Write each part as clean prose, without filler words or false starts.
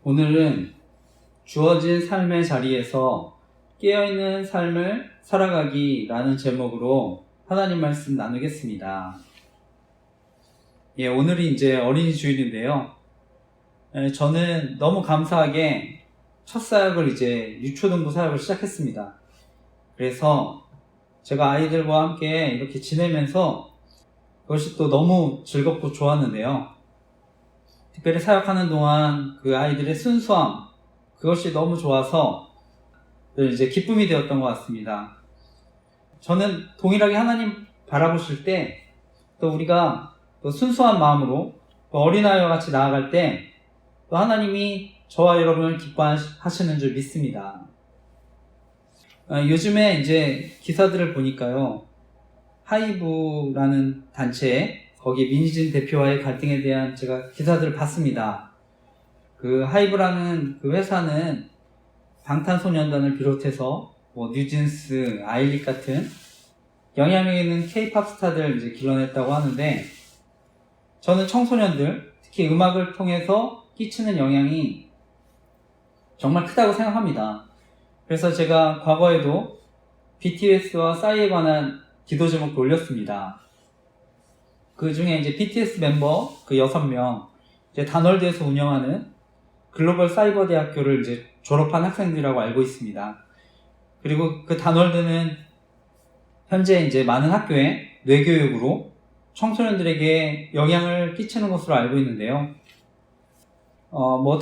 오늘은 주어진 삶의 자리에서 깨어있는 삶을 살아가기라는 제목으로 하나님 말씀 나누겠습니다. 오늘이 이제 어린이 주일인데요. 저는 너무 감사하게 첫 사역을 이제 유초등부 사역을 시작했습니다. 그래서 제가 아이들과 함께 이렇게 지내면서 그것이 또 너무 즐겁고 좋았는데요. 특별히 사역하는 동안 그 아이들의 순수함, 그것이 너무 좋아서 이제 기쁨이 되었던 것 같습니다. 저는 동일하게 하나님 바라보실 때 또 우리가 또 순수한 마음으로 또 어린아이와 같이 나아갈 때 또 하나님이 저와 여러분을 기뻐하시는 줄 믿습니다. 요즘에 이제 기사들을 보니까요, 하이브라는 단체, 거기 민희진 대표와의 갈등에 대한 제가 기사들을 봤습니다. 그 하이브라는 그 회사는 방탄소년단을 비롯해서 뉴진스, 아일릿 같은 영향력 있는 K-팝 스타들 이제 길러냈다고 하는데, 저는 청소년들, 특히 음악을 통해서 끼치는 영향이 정말 크다고 생각합니다. 그래서 제가 과거에도 BTS와 싸이에 관한 기도 제목도 올렸습니다. 그 중에 이제 BTS 멤버 그 6명, 이제 다널드에서 운영하는 글로벌 사이버 대학교를 이제 졸업한 학생들이라고 알고 있습니다. 그리고 그 다널드는 현재 이제 많은 학교에 뇌교육으로 청소년들에게 영향을 끼치는 것으로 알고 있는데요.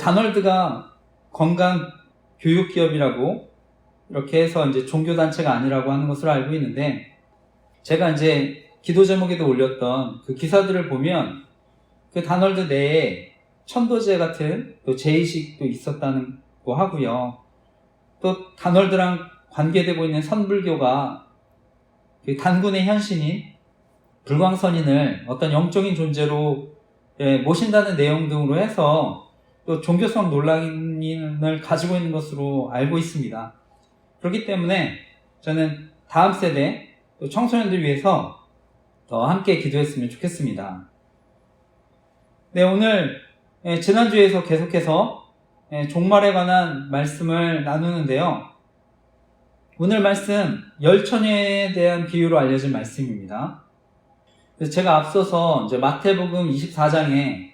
다널드가 건강 교육 기업이라고 이렇게 해서 이제 종교단체가 아니라고 하는 것으로 알고 있는데, 제가 이제 기도 제목에도 올렸던 그 기사들을 보면 그 다널드 내에 천도제 같은 또 제의식도 있었다는 거 하고요. 또 다널드랑 관계되고 있는 선불교가 그 단군의 현신인 불광선인을 어떤 영적인 존재로 모신다는 내용 등으로 해서 또 종교성 논란을 가지고 있는 것으로 알고 있습니다. 그렇기 때문에 저는 다음 세대 또 청소년들 위해서 더 함께 기도했으면 좋겠습니다. 오늘 지난주에서 계속해서 종말에 관한 말씀을 나누는데요. 오늘 말씀 열처녀에 대한 비유로 알려진 말씀입니다. 제가 앞서서 이제 마태복음 24장에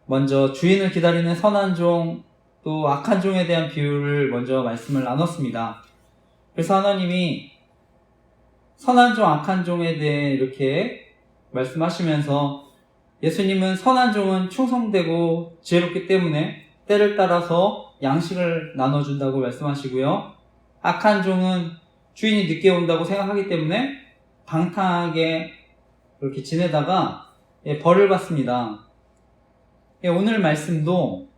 먼저 주인을 기다리는 선한 종 또 악한 종에 대한 비유를 먼저 말씀을 나눴습니다. 그래서 하나님이 선한 종, 악한 종에 대해 이렇게 말씀하시면서 예수님은 선한 종은 충성되고 지혜롭기 때문에 때를 따라서 양식을 나눠준다고 말씀하시고요. 악한 종은 주인이 늦게 온다고 생각하기 때문에 방탕하게 그렇게 지내다가 벌을 받습니다. 오늘 말씀도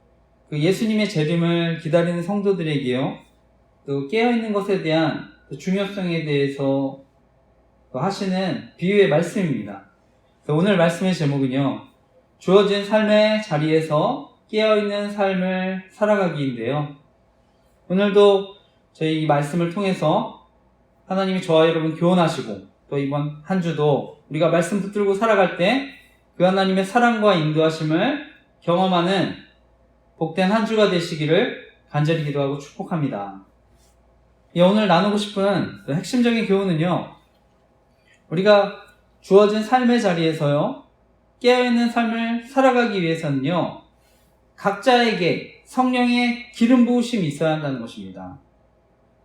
그 예수님의 재림을 기다리는 성도들에게요, 또 깨어있는 것에 대한 중요성에 대해서 하시는 비유의 말씀입니다. 오늘 말씀의 제목은요, 주어진 삶의 자리에서 깨어있는 삶을 살아가기인데요. 오늘도 저희 이 말씀을 통해서 하나님이 저와 여러분 교훈하시고, 또 이번 한 주도 우리가 말씀 붙들고 살아갈 때 그 하나님의 사랑과 인도하심을 경험하는 복된 한 주가 되시기를 간절히 기도하고 축복합니다. 오늘 나누고 싶은 핵심적인 교훈은요, 우리가 주어진 삶의 자리에서요, 깨어있는 삶을 살아가기 위해서는요, 각자에게 성령의 기름 부으심이 있어야 한다는 것입니다.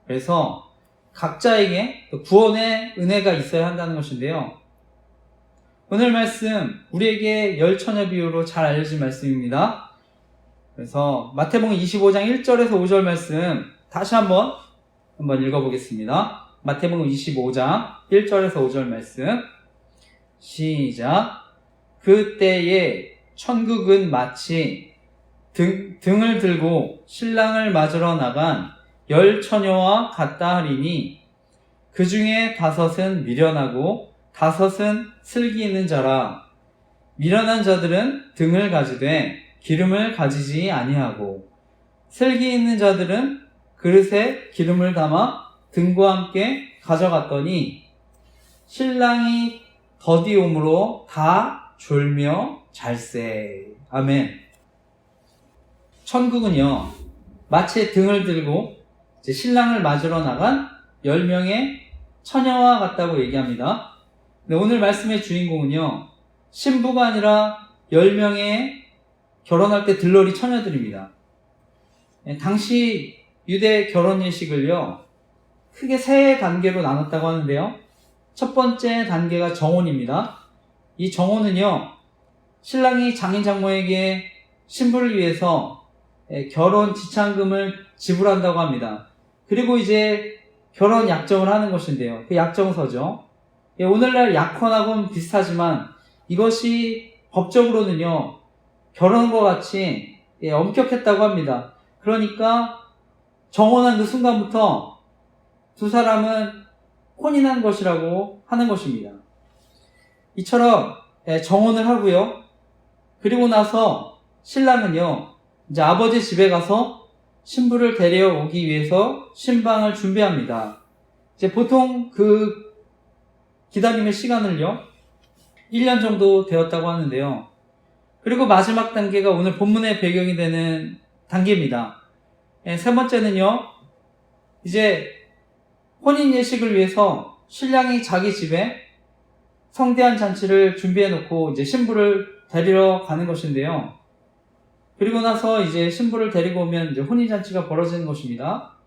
그래서 각자에게 구원의 은혜가 있어야 한다는 것인데요. 오늘 말씀, 우리에게 열처녀 비유로 잘 알려진 말씀입니다. 그래서 마태복음 25장 1절에서 5절 말씀 다시 한번 읽어보겠습니다. 마태복음 25장 1절에서 5절 말씀 시작. 그때에 천국은 마치 등을 들고 신랑을 맞으러 나간 10처녀와 같다 하리니, 그 중에 5은 미련하고 5은 슬기 있는 자라. 미련한 자들은 등을 가지되 기름을 가지지 아니하고, 슬기 있는 자들은 그릇에 기름을 담아 등과 함께 가져갔더니 신랑이 더디옴으로 다 졸며 잘세. 아멘. 천국은요, 마치 등을 들고 이제 신랑을 맞으러 나간 10명의 처녀와 같다고 얘기합니다. 근데 오늘 말씀의 주인공은요, 신부가 아니라 10명의 결혼할 때 들러리 처녀들입니다. 당시 유대 결혼 예식을요, 크게 세 단계로 나눴다고 하는데요. 첫 번째 단계가 정혼입니다. 이 정혼은요, 신랑이 장인 장모에게 신부를 위해서 결혼 지참금을 지불한다고 합니다. 그리고 이제 결혼 약정을 하는 것인데요. 그 약정서죠. 오늘날 약혼하고는 비슷하지만 이것이 법적으로는요, 결혼과 같이 엄격했다고 합니다. 그러니까 정혼한 그 순간부터 두 사람은 혼인한 것이라고 하는 것입니다. 이처럼 정혼을 하고요. 그리고 나서 신랑은요, 이제 아버지 집에 가서 신부를 데려오기 위해서 신방을 준비합니다. 이제 보통 그 기다림의 시간을요, 1년 정도 되었다고 하는데요. 그리고 마지막 단계가 오늘 본문의 배경이 되는 단계입니다. 세 번째는요, 이제 혼인 예식을 위해서 신랑이 자기 집에 성대한 잔치를 준비해 놓고 이제 신부를 데리러 가는 것인데요. 그리고 나서 이제 신부를 데리고 오면 이제 혼인 잔치가 벌어지는 것입니다.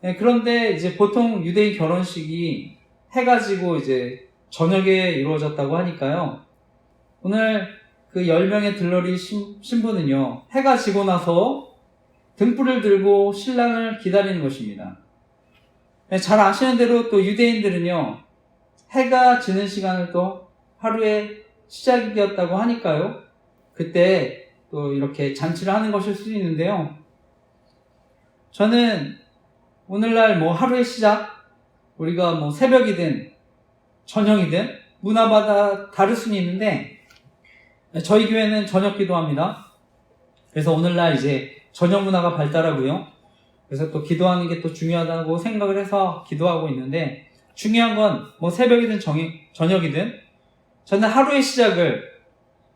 그런데 이제 보통 유대인 결혼식이 해가 지고 이제 저녁에 이루어졌다고 하니까요. 오늘 그 10명의 들러리 신부는요, 해가 지고 나서 등불을 들고 신랑을 기다리는 것입니다. 잘 아시는 대로 또 유대인들은요, 해가 지는 시간을 또 하루의 시작이었다고 하니까요. 그때 또 이렇게 잔치를 하는 것일 수도 있는데요. 저는 오늘날 뭐 하루의 시작, 우리가 뭐 새벽이든 저녁이든 문화마다 다를 수는 있는데, 저희 교회는 저녁 기도합니다. 그래서 오늘날 이제 저녁 문화가 발달하고요. 그래서 또 기도하는 게 또 중요하다고 생각을 해서 기도하고 있는데, 중요한 건 뭐 새벽이든 저녁이든 저는 하루의 시작을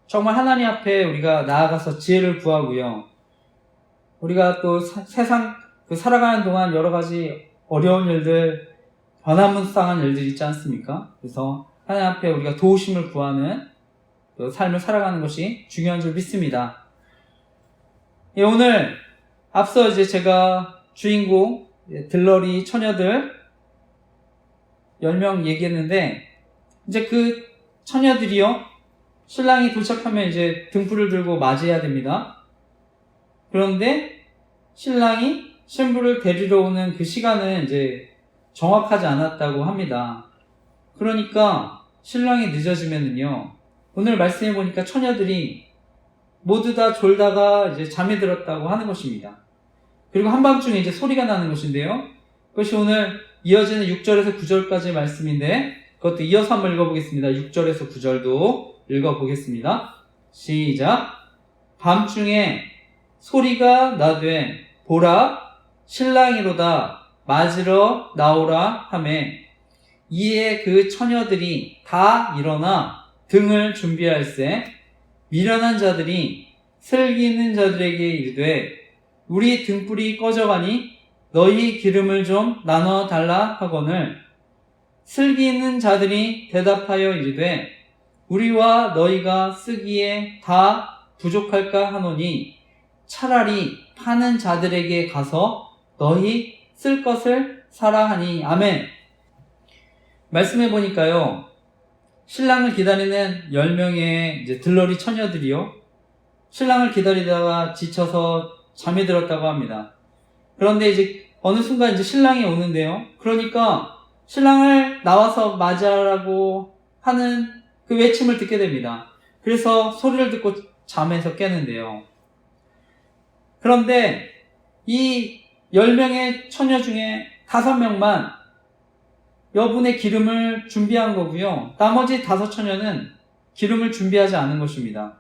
정말 하나님 앞에 우리가 나아가서 지혜를 구하고요. 우리가 또 세상 살아가는 동안 여러 가지 어려운 일들, 변화무쌍한 일들이 있지 않습니까? 그래서 하나님 앞에 우리가 도우심을 구하는 또 삶을 살아가는 것이 중요한 줄 믿습니다. 오늘 앞서 이제 제가 주인공 들러리 처녀들 10명 얘기했는데, 이제 그 처녀들이요, 신랑이 도착하면 이제 등불을 들고 맞이해야 됩니다. 그런데 신랑이 신부를 데리러 오는 그 시간은 이제 정확하지 않았다고 합니다. 그러니까 신랑이 늦어지면은요, 오늘 말씀해 보니까 처녀들이 모두 다 졸다가 이제 잠이 들었다고 하는 것입니다. 그리고 한밤중에 이제 소리가 나는 것인데요. 그것이 오늘 이어지는 6절에서 9절까지의 말씀인데, 그것도 이어서 한번 읽어보겠습니다. 6절에서 9절도 읽어보겠습니다. 시작. 밤중에 소리가 나되 보라 신랑이로다 맞으러 나오라 하매, 이에 그 처녀들이 다 일어나 등을 준비할세 미련한 자들이 슬기 있는 자들에게 이르되 우리 등불이 꺼져가니 너희 기름을 좀 나눠 달라 하거늘, 슬기 있는 자들이 대답하여 이르되 우리와 너희가 쓰기에 다 부족할까 하노니 차라리 파는 자들에게 가서 너희 쓸 것을 사라 하니. 아멘. 말씀해 보니까요, 신랑을 기다리는 10명의 이제 들러리 처녀들이요, 신랑을 기다리다가 지쳐서 잠이 들었다고 합니다. 그런데 이제 어느 순간 이제 신랑이 오는데요. 그러니까 신랑을 나와서 맞이하라고 하는 그 외침을 듣게 됩니다. 그래서 소리를 듣고 잠에서 깨는데요. 그런데 이 10명의 처녀 중에 5명만 여분의 기름을 준비한 거고요. 나머지 5처녀는 기름을 준비하지 않은 것입니다.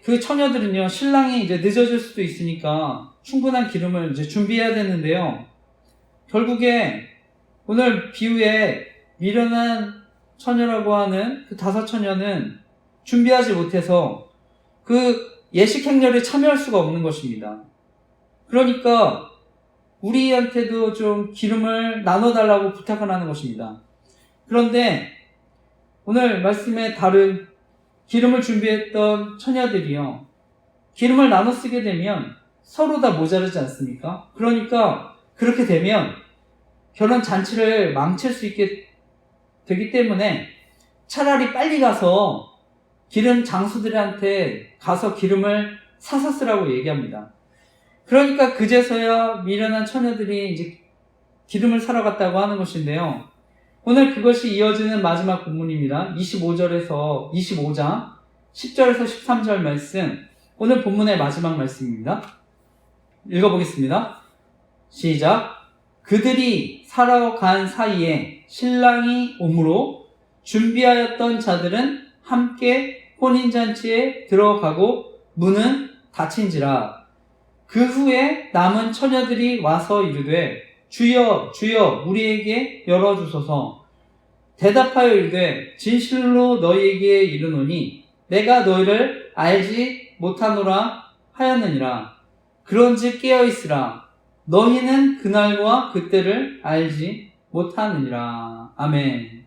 그 처녀들은요, 신랑이 이제 늦어질 수도 있으니까 충분한 기름을 이제 준비해야 되는데요. 결국에 오늘 비유에 미련한 처녀라고 하는 그 5처녀는 준비하지 못해서 그 예식 행렬에 참여할 수가 없는 것입니다. 그러니까 우리한테도 좀 기름을 나눠달라고 부탁을 하는 것입니다. 그런데 오늘 말씀에 다른 기름을 준비했던 처녀들이요, 기름을 나눠 쓰게 되면 서로 다 모자르지 않습니까? 그러니까 그렇게 되면 결혼 잔치를 망칠 수 있게 되기 때문에 차라리 빨리 가서 기름 장수들한테 가서 기름을 사서 쓰라고 얘기합니다. 그러니까 그제서야 미련한 처녀들이 이제 기름을 사러 갔다고 하는 것인데요. 오늘 그것이 이어지는 마지막 본문입니다. 25장 10절에서 13절 말씀, 오늘 본문의 마지막 말씀입니다. 읽어보겠습니다. 시작. 그들이 사러 간 사이에 신랑이 오므로 준비하였던 자들은 함께 혼인잔치에 들어가고 문은 닫힌지라. 그 후에 남은 처녀들이 와서 이르되 주여 주여 우리에게 열어주소서. 대답하여 이르되 진실로 너희에게 이르노니 내가 너희를 알지 못하노라 하였느니라. 그런즉 깨어있으라. 너희는 그날과 그때를 알지 못하느니라. 아멘.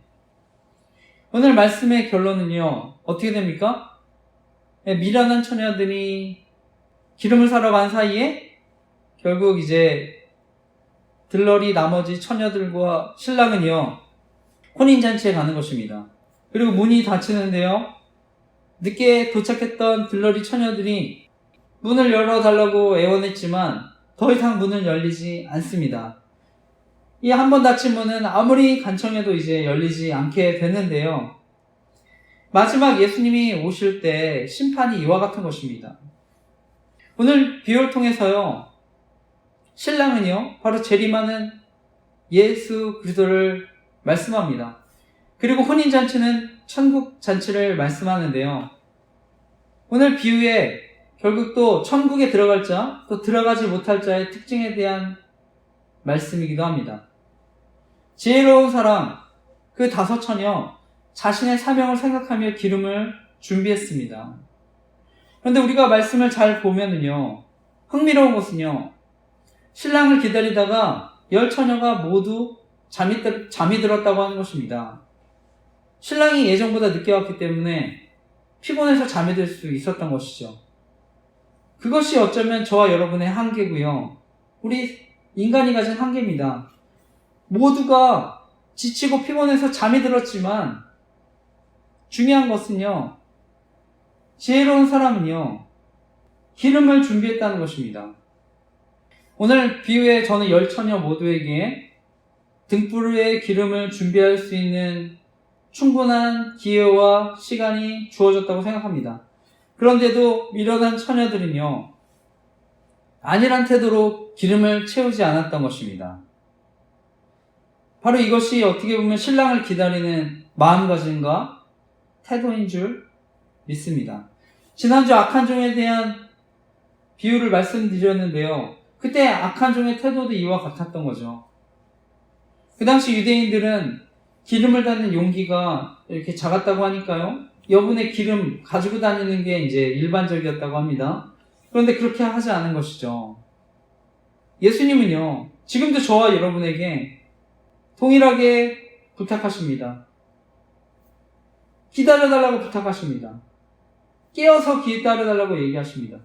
오늘 말씀의 결론은요, 어떻게 됩니까? 미련한 처녀들이 기름을 사러 간 사이에 결국 이제 들러리 나머지 처녀들과 신랑은요, 혼인잔치에 가는 것입니다. 그리고 문이 닫히는데요, 늦게 도착했던 들러리 처녀들이 문을 열어달라고 애원했지만 더 이상 문은 열리지 않습니다. 이 한 번 닫힌 문은 아무리 간청해도 이제 열리지 않게 됐는데요, 마지막 예수님이 오실 때 심판이 이와 같은 것입니다. 오늘 비유를 통해서요, 신랑은요 바로 재림하는 예수 그리스도를 말씀합니다. 그리고 혼인잔치는 천국 잔치를 말씀하는데요, 오늘 비유에 결국 또 천국에 들어갈 자, 또 들어가지 못할 자의 특징에 대한 말씀이기도 합니다. 지혜로운 사람, 그 5처녀, 자신의 사명을 생각하며 기름을 준비했습니다. 그런데 우리가 말씀을 잘 보면은요, 흥미로운 것은요, 신랑을 기다리다가 10처녀가 모두 잠이 들었다고 하는 것입니다. 신랑이 예정보다 늦게 왔기 때문에 피곤해서 잠이 들 수 있었던 것이죠. 그것이 어쩌면 저와 여러분의 한계고요, 우리 인간이 가진 한계입니다. 모두가 지치고 피곤해서 잠이 들었지만 중요한 것은요, 지혜로운 사람은요, 기름을 준비했다는 것입니다. 오늘 비유에 저는 10처녀 모두에게 등불의 기름을 준비할 수 있는 충분한 기회와 시간이 주어졌다고 생각합니다. 그런데도 미련한 처녀들은요, 안일한 태도로 기름을 채우지 않았던 것입니다. 바로 이것이 어떻게 보면 신랑을 기다리는 마음가짐과 태도인 줄 믿습니다. 지난주 악한 종에 대한 비유를 말씀드렸는데요, 그때 악한 종의 태도도 이와 같았던 거죠. 그 당시 유대인들은 기름을 담는 용기가 이렇게 작았다고 하니까요, 여분의 기름 가지고 다니는 게 이제 일반적이었다고 합니다. 그런데 그렇게 하지 않은 것이죠. 예수님은요, 지금도 저와 여러분에게 동일하게 부탁하십니다. 기다려달라고 부탁하십니다. 깨어서 기다려달라고 얘기하십니다.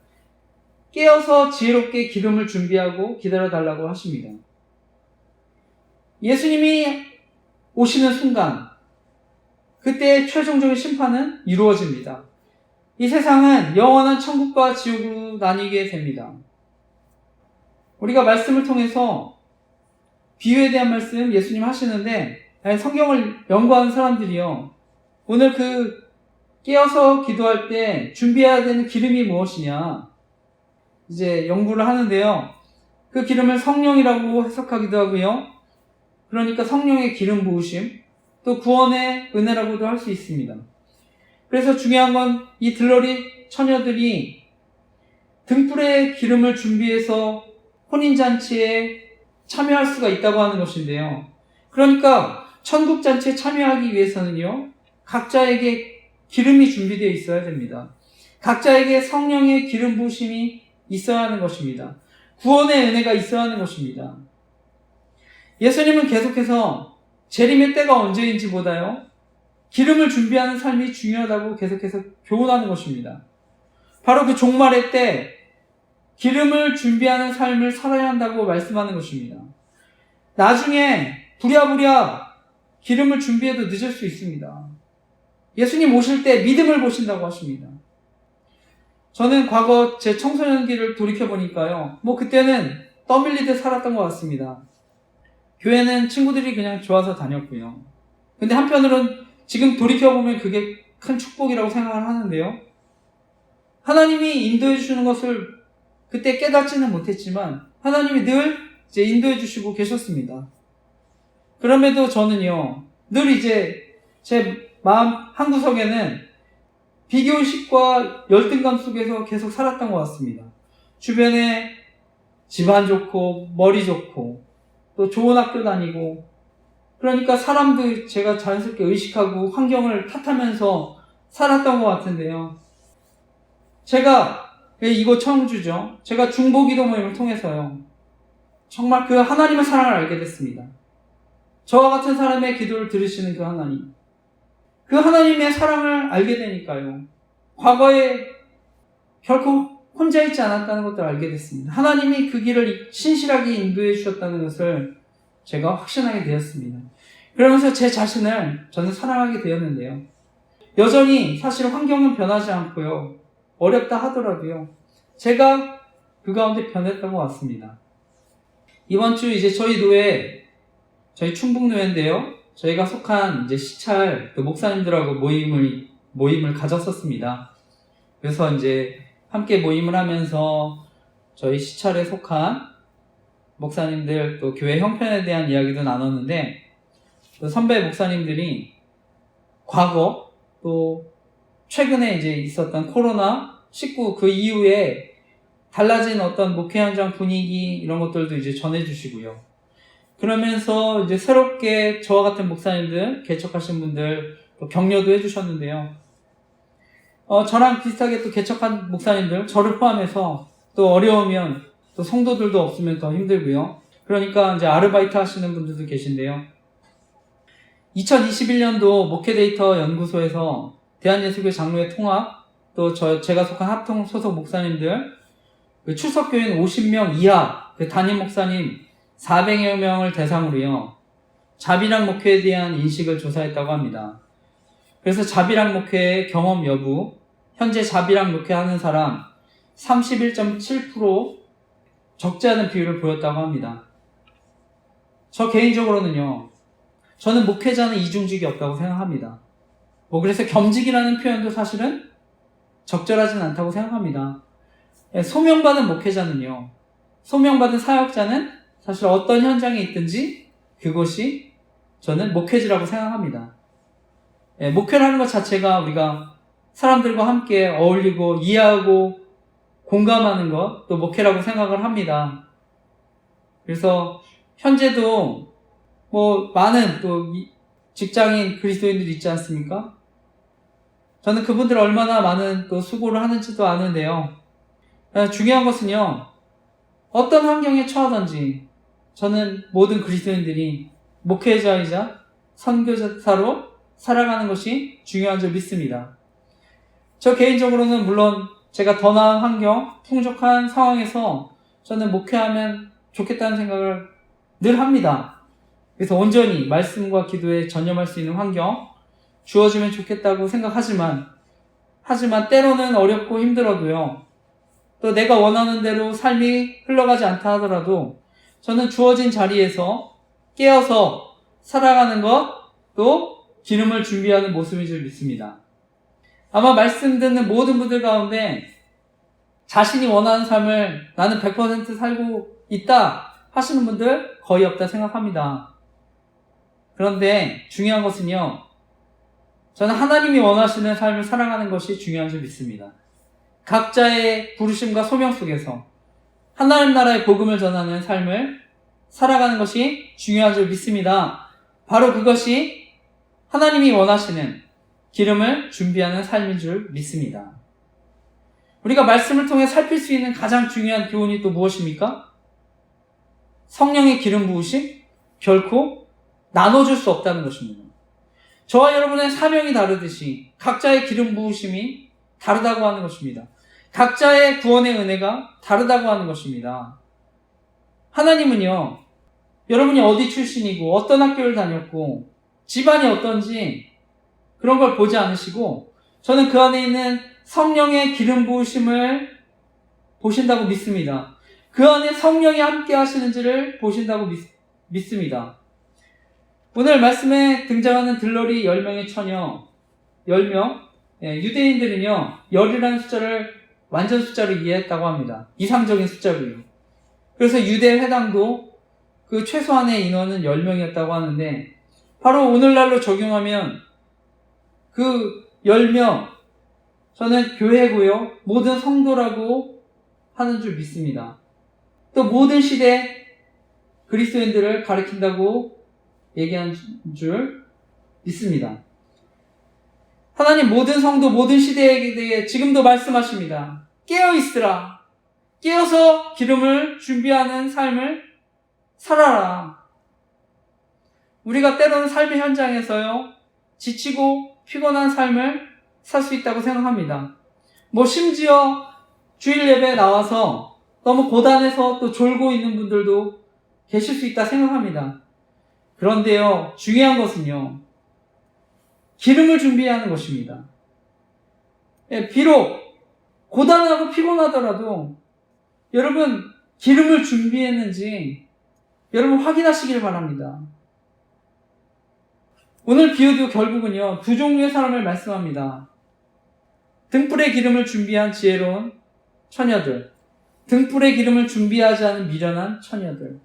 깨어서 지혜롭게 기름을 준비하고 기다려달라고 하십니다. 예수님이 오시는 순간, 그때 최종적인 심판은 이루어집니다. 이 세상은 영원한 천국과 지옥으로 나뉘게 됩니다. 우리가 말씀을 통해서 비유에 대한 말씀 예수님 하시는데, 성경을 연구하는 사람들이요, 오늘 그 깨어서 기도할 때 준비해야 되는 기름이 무엇이냐 이제 연구를 하는데요, 그 기름을 성령이라고 해석하기도 하고요, 그러니까 성령의 기름 부으심, 또 구원의 은혜라고도 할 수 있습니다. 그래서 중요한 건 이 들러리 처녀들이 등불의 기름을 준비해서 혼인잔치에 참여할 수가 있다고 하는 것인데요, 그러니까 천국잔치에 참여하기 위해서는요, 각자에게 기름이 준비되어 있어야 됩니다. 각자에게 성령의 기름 부으심이 있어야 하는 것입니다. 구원의 은혜가 있어야 하는 것입니다. 예수님은 계속해서 재림의 때가 언제인지 보다요, 기름을 준비하는 삶이 중요하다고 계속해서 교훈하는 것입니다. 바로 그 종말의 때 기름을 준비하는 삶을 살아야 한다고 말씀하는 것입니다. 나중에 부랴부랴 기름을 준비해도 늦을 수 있습니다. 예수님 오실 때 믿음을 보신다고 하십니다. 저는 과거 제 청소년기를 돌이켜보니까요, 그때는 떠밀리듯 살았던 것 같습니다. 교회는 친구들이 그냥 좋아서 다녔고요. 근데 한편으론 지금 돌이켜보면 그게 큰 축복이라고 생각을 하는데요. 하나님이 인도해 주시는 것을 그때 깨닫지는 못했지만 하나님이 늘 이제 인도해 주시고 계셨습니다. 그럼에도 저는요, 늘 이제 제 마음 한구석에는 비교의식과 열등감 속에서 계속 살았던 것 같습니다. 주변에 집안 좋고 머리 좋고 또 좋은 학교 다니고, 그러니까 사람도 제가 자연스럽게 의식하고 환경을 탓하면서 살았던 것 같은데요. 제가 이곳 청주죠. 제가 중보기도 모임을 통해서요, 정말 그 하나님의 사랑을 알게 됐습니다. 저와 같은 사람의 기도를 들으시는 그 하나님, 그 하나님의 사랑을 알게 되니까요, 과거에 결코 혼자 있지 않았다는 것들을 알게 됐습니다. 하나님이 그 길을 신실하게 인도해 주셨다는 것을 제가 확신하게 되었습니다. 그러면서 제 자신을 저는 사랑하게 되었는데요. 여전히 사실 환경은 변하지 않고요, 어렵다 하더라도요, 제가 그 가운데 변했던 것 같습니다. 이번 주 이제 저희 노회, 저희 충북노회인데요, 저희가 속한 이제 시찰 목사님들하고 모임을 가졌었습니다. 그래서 이제 함께 모임을 하면서 저희 시찰에 속한 목사님들 또 교회 형편에 대한 이야기도 나눴는데, 또 선배 목사님들이 과거 또 최근에 이제 있었던 코로나19 그 이후에 달라진 어떤 목회 현장 분위기 이런 것들도 이제 전해주시고요. 그러면서 이제 새롭게 저와 같은 목사님들, 개척하신 분들 또 격려도 해주셨는데요. 저랑 비슷하게 또 개척한 목사님들, 저를 포함해서 또 어려우면 또 성도들도 없으면 더 힘들고요. 그러니까 이제 아르바이트 하시는 분들도 계신데요. 2021년도 목회데이터 연구소에서 대한예수교 장로회 통합, 또 제가 속한 합통 소속 목사님들, 그 출석교인 50명 이하 그 담임 목사님 400여 명을 대상으로요, 자비랑 목회에 대한 인식을 조사했다고 합니다. 그래서 자비랑 목회의 경험 여부, 현재 자비랑 목회하는 사람 31.7% 적지 않은 비율을 보였다고 합니다. 저 개인적으로는요, 저는 목회자는 이중직이 없다고 생각합니다. 그래서 겸직이라는 표현도 사실은 적절하진 않다고 생각합니다. 소명받은 목회자는요, 소명받은 사역자는 사실 어떤 현장에 있든지 그것이 저는 목회지라고 생각합니다. 목회라는 것 자체가 우리가 사람들과 함께 어울리고 이해하고 공감하는 것, 또 목회라고 생각을 합니다. 그래서 현재도 많은 또 직장인 그리스도인들이 있지 않습니까? 저는 그분들 얼마나 많은 또 수고를 하는지도 아는데요. 중요한 것은요, 어떤 환경에 처하든지 저는 모든 그리스도인들이 목회자이자 선교사로 살아가는 것이 중요한 줄 믿습니다. 저 개인적으로는 물론 제가 더 나은 환경, 풍족한 상황에서 저는 목회하면 좋겠다는 생각을 늘 합니다. 그래서 온전히 말씀과 기도에 전념할 수 있는 환경 주어지면 좋겠다고 생각하지만 때로는 어렵고 힘들어도요, 또 내가 원하는 대로 삶이 흘러가지 않다 하더라도 저는 주어진 자리에서 깨어서 살아가는 것도 기름을 준비하는 모습인 줄 믿습니다. 아마 말씀 듣는 모든 분들 가운데 자신이 원하는 삶을 나는 100% 살고 있다 하시는 분들 거의 없다 생각합니다. 그런데 중요한 것은요, 저는 하나님이 원하시는 삶을 살아가는 것이 중요한 줄 믿습니다. 각자의 부르심과 소명 속에서 하나님 나라의 복음을 전하는 삶을 살아가는 것이 중요한 줄 믿습니다. 바로 그것이 하나님이 원하시는 기름을 준비하는 삶인 줄 믿습니다. 우리가 말씀을 통해 살필 수 있는 가장 중요한 교훈이 또 무엇입니까? 성령의 기름 부으심? 결코 나눠줄 수 없다는 것입니다. 저와 여러분의 사명이 다르듯이 각자의 기름 부으심이 다르다고 하는 것입니다. 각자의 구원의 은혜가 다르다고 하는 것입니다. 하나님은요, 여러분이 어디 출신이고 어떤 학교를 다녔고 집안이 어떤지 그런 걸 보지 않으시고 저는 그 안에 있는 성령의 기름 부으심을 보신다고 믿습니다. 그 안에 성령이 함께 하시는지를 보신다고 믿습니다. 오늘 말씀에 등장하는 들러리 10명의 처녀 10명, 유대인들은요 10이라는 숫자를 완전 숫자로 이해했다고 합니다. 이상적인 숫자고요. 그래서 유대 회당도 그 최소한의 인원은 10명이었다고 하는데 바로 오늘날로 적용하면 그 10명 저는 교회고요. 모든 성도라고 하는 줄 믿습니다. 또 모든 시대 그리스도인들을 가리킨다고 얘기한 줄 믿습니다. 하나님 모든 성도 모든 시대에 대해 지금도 말씀하십니다. 깨어있으라. 깨어서 기름을 준비하는 삶을 살아라. 우리가 때로는 삶의 현장에서요, 지치고 피곤한 삶을 살 수 있다고 생각합니다. 심지어 주일 예배에 나와서 너무 고단해서 또 졸고 있는 분들도 계실 수 있다 생각합니다. 그런데요, 중요한 것은요, 기름을 준비하는 것입니다. 비록 고단하고 피곤하더라도 여러분 기름을 준비했는지 여러분 확인하시길 바랍니다. 오늘 비유도 결국은요 2종류의 사람을 말씀합니다. 등불의 기름을 준비한 지혜로운 처녀들, 등불의 기름을 준비하지 않은 미련한 처녀들.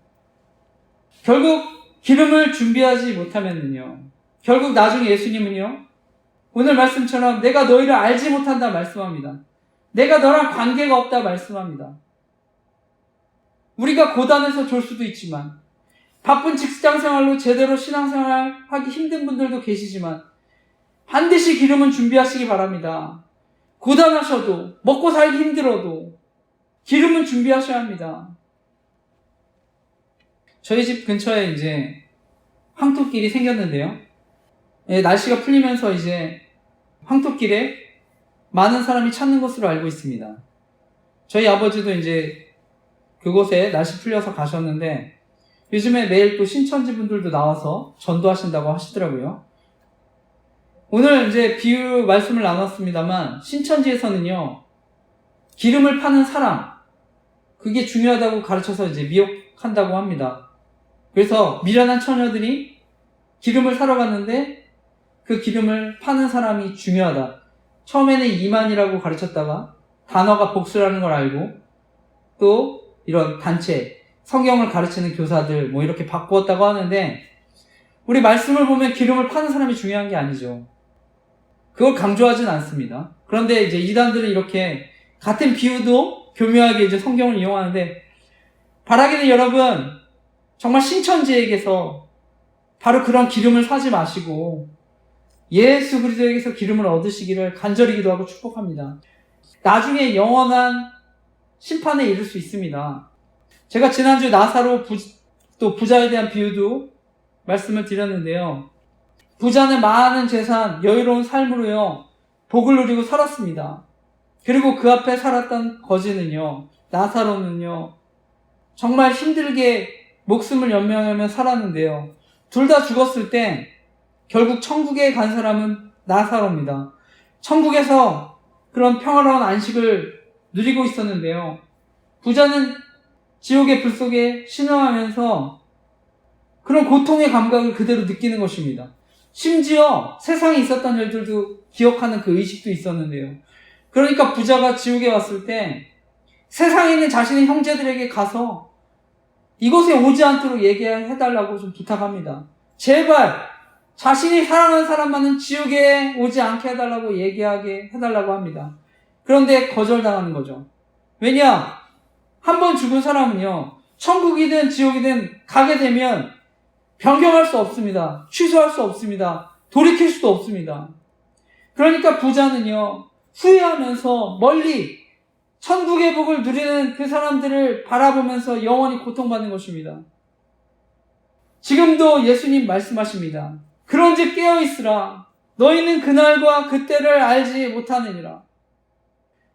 결국 기름을 준비하지 못하면요 결국 나중에 예수님은요 오늘 말씀처럼 내가 너희를 알지 못한다 말씀합니다. 내가 너랑 관계가 없다 말씀합니다. 우리가 고단해서 졸 수도 있지만 바쁜 직장생활로 제대로 신앙생활 하기 힘든 분들도 계시지만 반드시 기름은 준비하시기 바랍니다. 고단하셔도 먹고 살기 힘들어도 기름은 준비하셔야 합니다. 저희 집 근처에 이제 황토길이 생겼는데요. 날씨가 풀리면서 이제 황토길에 많은 사람이 찾는 것으로 알고 있습니다. 저희 아버지도 이제 그곳에 날씨 풀려서 가셨는데 요즘에 매일 또 신천지 분들도 나와서 전도하신다고 하시더라고요. 오늘 이제 비유 말씀을 나눴습니다만 신천지에서는요 기름을 파는 사람 그게 중요하다고 가르쳐서 이제 미혹한다고 합니다. 그래서 미련한 처녀들이 기름을 사러 갔는데 그 기름을 파는 사람이 중요하다. 처음에는 이만이라고 가르쳤다가 단어가 복수라는 걸 알고 또 이런 단체, 성경을 가르치는 교사들 이렇게 바꾸었다고 하는데 우리 말씀을 보면 기름을 파는 사람이 중요한 게 아니죠. 그걸 강조하진 않습니다. 그런데 이제 이단들은 이렇게 같은 비유도 교묘하게 이제 성경을 이용하는데 바라기는 여러분 정말 신천지에게서 바로 그런 기름을 사지 마시고 예수 그리스도에게서 기름을 얻으시기를 간절히 기도하고 축복합니다. 나중에 영원한 심판에 이를 수 있습니다. 제가 지난주 나사로 또 부자에 대한 비유도 말씀을 드렸는데요. 부자는 많은 재산, 여유로운 삶으로요 복을 누리고 살았습니다. 그리고 그 앞에 살았던 거지는요, 나사로는요 정말 힘들게 목숨을 연명하며 살았는데요. 둘 다 죽었을 때 결국 천국에 간 사람은 나사로입니다. 천국에서 그런 평화로운 안식을 누리고 있었는데요. 부자는 지옥의 불 속에 신음하면서 그런 고통의 감각을 그대로 느끼는 것입니다. 심지어 세상에 있었던 일들도 기억하는 그 의식도 있었는데요. 그러니까 부자가 지옥에 왔을 때 세상에 있는 자신의 형제들에게 가서 이곳에 오지 않도록 얘기해달라고 좀 부탁합니다. 제발 자신이 사랑하는 사람만은 지옥에 오지 않게 해달라고 얘기하게 해달라고 합니다. 그런데 거절당하는 거죠. 왜냐? 한 번 죽은 사람은요, 천국이든 지옥이든 가게 되면 변경할 수 없습니다. 취소할 수 없습니다. 돌이킬 수도 없습니다. 그러니까 부자는요, 후회하면서 멀리 천국의 복을 누리는 그 사람들을 바라보면서 영원히 고통받는 것입니다. 지금도 예수님 말씀하십니다. 그런즉 깨어있으라. 너희는 그날과 그때를 알지 못하느니라.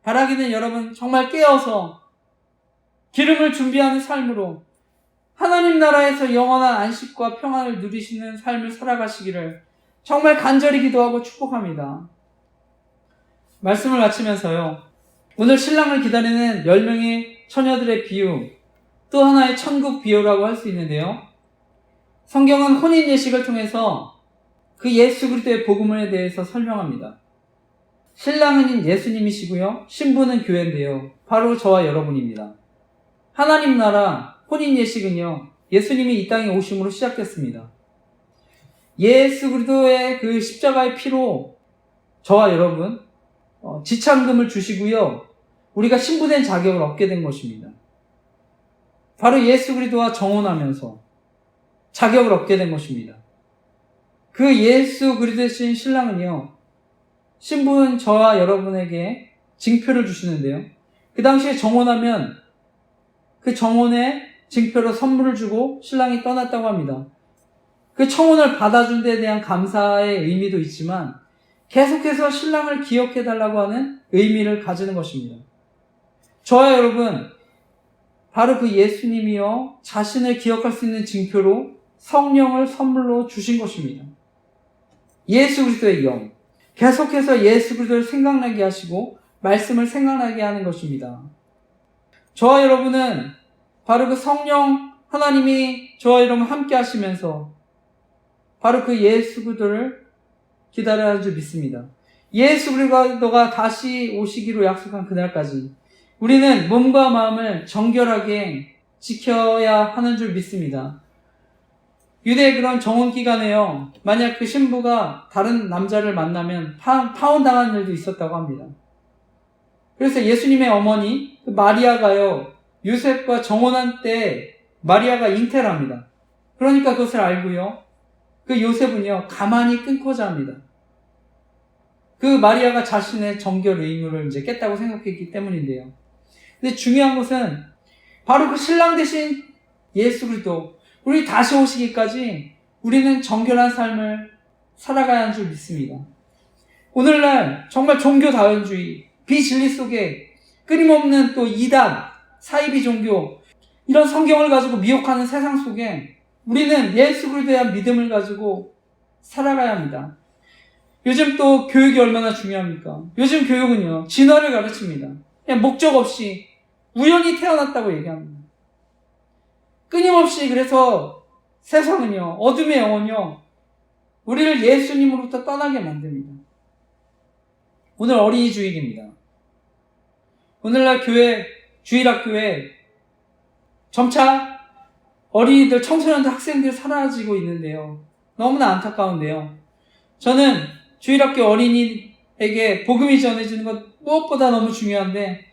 바라기는 여러분 정말 깨어서 기름을 준비하는 삶으로 하나님 나라에서 영원한 안식과 평안을 누리시는 삶을 살아가시기를 정말 간절히 기도하고 축복합니다. 말씀을 마치면서요. 오늘 신랑을 기다리는 10명의 처녀들의 비유, 또 하나의 천국 비유라고 할 수 있는데요. 성경은 혼인 예식을 통해서 그 예수 그리스도의 복음에 대해서 설명합니다. 신랑은 예수님이시고요. 신부는 교회인데요. 바로 저와 여러분입니다. 하나님 나라 혼인 예식은요. 예수님이 이 땅에 오심으로 시작됐습니다. 예수 그리스도의 그 십자가의 피로 저와 여러분 지참금을 주시고요. 우리가 신부된 자격을 얻게 된 것입니다. 바로 예수 그리스도와 정혼하면서 자격을 얻게 된 것입니다. 그 예수 그리스도신 신랑은요. 신부는 저와 여러분에게 징표를 주시는데요. 그 당시에 정혼하면 그 정혼의 징표로 선물을 주고 신랑이 떠났다고 합니다. 그 청혼을 받아준 데에 대한 감사의 의미도 있지만 계속해서 신랑을 기억해달라고 하는 의미를 가지는 것입니다. 저와 여러분, 바로 그 예수님이요 자신을 기억할 수 있는 징표로 성령을 선물로 주신 것입니다. 예수 그리스도의 영, 계속해서 예수 그리스도를 생각나게 하시고 말씀을 생각나게 하는 것입니다. 저와 여러분은 바로 그 성령 하나님이 저와 여러분 함께 하시면서 바로 그 예수 그리스도를 기다려야 하는 줄 믿습니다. 예수 그리스도가 다시 오시기로 약속한 그날까지 우리는 몸과 마음을 정결하게 지켜야 하는 줄 믿습니다. 유대의 그런 정혼 기간에요. 만약 그 신부가 다른 남자를 만나면 파혼당하는 일도 있었다고 합니다. 그래서 예수님의 어머니 마리아가요. 요셉과 정혼한 때 마리아가 잉태를 합니다. 그러니까 그것을 알고요. 그 요셉은요. 가만히 끊고자 합니다. 그 마리아가 자신의 정결 의무를 이제 깼다고 생각했기 때문인데요. 근데 중요한 것은 바로 그 신랑 되신 예수 그리스도 우리 다시 오시기까지 우리는 정결한 삶을 살아가야 하는 줄 믿습니다. 오늘날 정말 종교다원주의, 비진리 속에 끊임없는 또 이단, 사이비 종교 이런 성경을 가지고 미혹하는 세상 속에 우리는 예수 그리스도에 대한 믿음을 가지고 살아가야 합니다. 요즘 또 교육이 얼마나 중요합니까? 요즘 교육은요, 진화를 가르칩니다. 그냥 목적 없이 우연히 태어났다고 얘기합니다. 끊임없이 그래서 세상은요, 어둠의 영혼이요, 우리를 예수님으로부터 떠나게 만듭니다. 오늘 어린이 주일입니다. 오늘날 교회, 주일학교에 점차 어린이들, 청소년들, 학생들이 사라지고 있는데요. 너무나 안타까운데요. 저는 주일학교 어린이에게 복음이 전해지는 것 무엇보다 너무 중요한데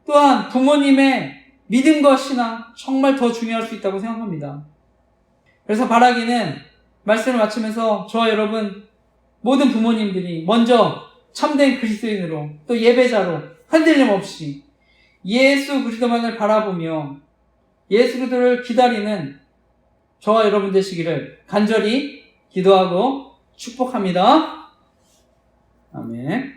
또한 부모님의 믿음과 신앙 정말 더 중요할 수 있다고 생각합니다. 그래서 바라기는 말씀을 마치면서 저와 여러분 모든 부모님들이 먼저 참된 그리스도인으로 또 예배자로 흔들림 없이 예수 그리스도만을 바라보며 예수 그리스도를 기다리는 저와 여러분 되시기를 간절히 기도하고 축복합니다. 아멘.